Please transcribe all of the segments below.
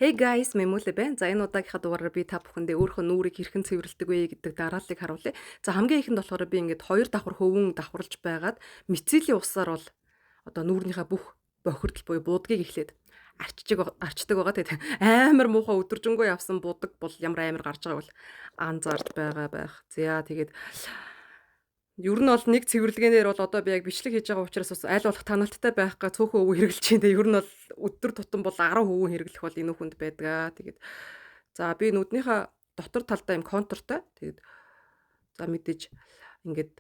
Hey guys, Мемүлэ байна. За энэ удаагийнхаа дугаараар би та бүхэндээ өөрийнхөө нүрийг хэрхэн цэвэрлэдэг вэ гэдэг дарааллыг харуулъя. За хамгийн ихэнд болохоор би ингээд хоёр давхар хөвөн давхарлаж байгаад мицелийн усаар бол одоо нүрийнхээ бүх бохирдол буюу будгийг эхлээд арчдаг байгаа. Тэгээд амар муухай өдөржингөө явсан будаг бол ямар амар гарч байгаа бол анзаард байгаа байх. За тэгээд ер нь бол нэг цэвэрлэгээнээр бол одоо би яг бичлэг хийж байгаа учраас бас аль болох таналттай байх га цөөхөн өвөө хэрэглэж чинь. Тэгээ ер нь бол өдөр тутам бол 10 өвөө хэрэглэх бол энэ хүнд байдаг. Тэгээд за би нүднийхээ дотор талдаа юм контуртай. Тэгээд за мэдээж ингээд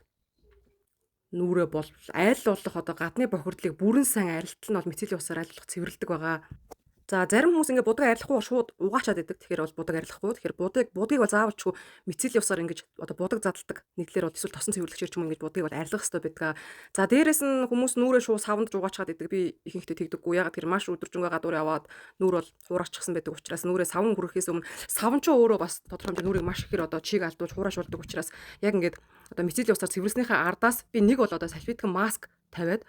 нүрээ бол аль болох одоо гадны бохирдлыг бүрэн сайн арилтал нь бол мицелийн усаар аль болох цэвэрлэдэг байгаа. За зарим хүмүүс ингээд будаг арилахгүй шууд угаачаад идэг. Тэгэхээр бол будаг арилахгүй. Тэгэхээр будгийг бол заавалчгүй мицелийн усаар ингэж одоо будаг задалдаг. Нийтлэр бол эсвэл тосон цэвэрлэгчээр ч юм уу ингэж будгийг бол арилгах хэрэгтэй байдаг. За дээрэс нь хүмүүс нүрээ шууд савнд угаачаад идэг. Би ихэнхдээ тэгдэггүй. Ягаад тэр маш өдөржингөө гадуур яваад нүр бол хуурайчихсан байдаг учраас нүрээ савн хүрэхээс өмнө савн ч өөрөө бас тодорхой хэмжээний нүрийг маш ихээр одоо чийг алдуулж хуурайшуулдаг учраас яг ингээд одоо мицелийн усаар цэвэрлснийхээ ардаас би нэг бол одоо салфеткан маск тавиад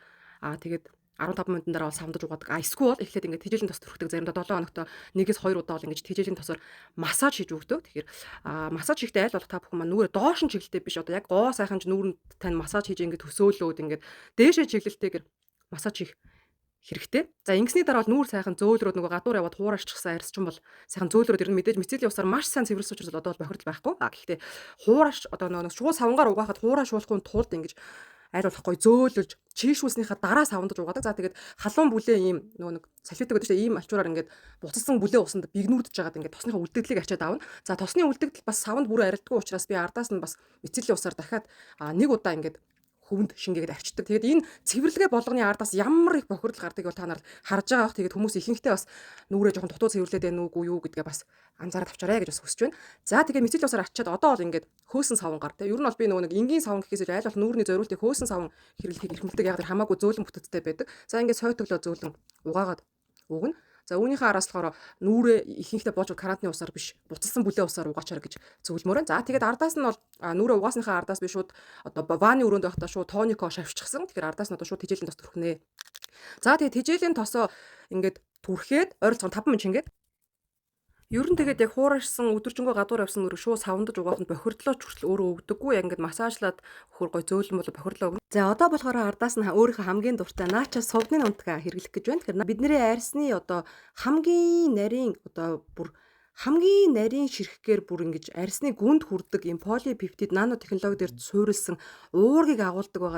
тэгээд 15 минутын дараа бол савдаж угаадаг. Эсвэл эхлээд ингээд тэжээлийн тос төрхдөг. Заримдаа 7 хоногт 1-2 удаа бол ингээд тэжээлийн тосоор массаж хийж өгдөг. Тэгэхээр массаж хийхдээ аль болох та бүхэн маань нүрээ доош нь чиглэлтэй биш. Одоо яг гоо сайхан ч нүүрэнд тань массаж хийж ингээд төсөөлөөд ингээд дээшээ чиглэлтэйгээр массаж хийх хэрэгтэй. За ингэсний дараа бол нүүр сайхан зөөлрөөд нөгөө гадуур яваад хуурайшчихсан арьс ч юм бол сайхан зөөлрөөд ирнэ. Мэдээж мицелийн усаар маш сайн цэвэрлсэн учраас одоо бол бохирдол байхгүй. Гэхдээ хуурайш одоо нөгөө шууд савнгаар угаахад хуурайшуулахгүй тулд ингэж аль болох гоё зөөлөж чийшүүлснийхаа дараа савндаж угаадаг. За тэгээд халуун бүлээ ийм нөгөө нэг салфетик гэдэг чинь ийм алчуураар ингээд буцалсан бүлээ усанд бигнүүдж жагаад ингээд тосныхаа үлдэгдлийг ачаад аавна. За тосны үлдэгдэл бас савнд бүрэн арилдаггүй учраас би ардаас нь бас мицелийн усаар дахиад нэг удаа ингээд хөвөнд шингээгээд арчдаг. Тэгээд энэ цэвэрлэгээ болгоны ардаас ямар их бохирдол гардаг бол та нар харж байгаа бох. Тэгээд хүмүүс ихэнхдээ бас нүрээ жоохон дутуу цэвэрлээд байна уугүй юу гэдгээ бас анзаараад авчаарай гэж бас хүсэж байна. За тэгээд мицелийн усаар арчаад одоо бол ингээд хөөсөн савн гар. Ер нь бол би нөгөө нэг энгийн савн гэхээс айл бол нүүрний зориултыг хөөсөн савн хэрэглэхийг эрхэмлдэг. Яг тэр хамаагүй зөөлөн бүтэцтэй байдаг. За ингээд сойтоглоо зөөлөн угаагаад угна. За үүнийхээ араас болохоор нүрээ ихэнхдээ боож карантины усаар биш буцалсан бүлээ усаар угаачаар гэж зөвлөмөр. За тэгээд ардаас нь бол нүрээ угаасныхаа ардаас би шууд одоо ванны өрөөнд байхдаа шууд тонико шавьчихсан. Тэгэхээр ардаас нь одоо шууд тэжээлийн тос түрхнэ. За тэгээд тэжээлийн тосоо ингээд түрхээд ойролцоогоор 5 минут чингээд ер нь тэгээд яг хуурайшсан өдөржингөө гадуур явсан нүрийг шууд савндаж угаахад бохирдлоо ч хүртэл өөрөө өгдөггүй. Яг ингээд массажлаад өхөр гой зөөлөн бол бохирдлоо өгнө. За одоо болохоор ардаас нь өөрийнхөө хамгийн дуртай наача сувгны нунтгаа хэрэглэх гэж байна. Тэгэхээр бидний арьсны одоо хамгийн нарийн ширхгээр бүр ингэж арьсны гүнд хүрдэг юм полипептид нано технологиор суурилсан уургийг агуулдаг байгаа.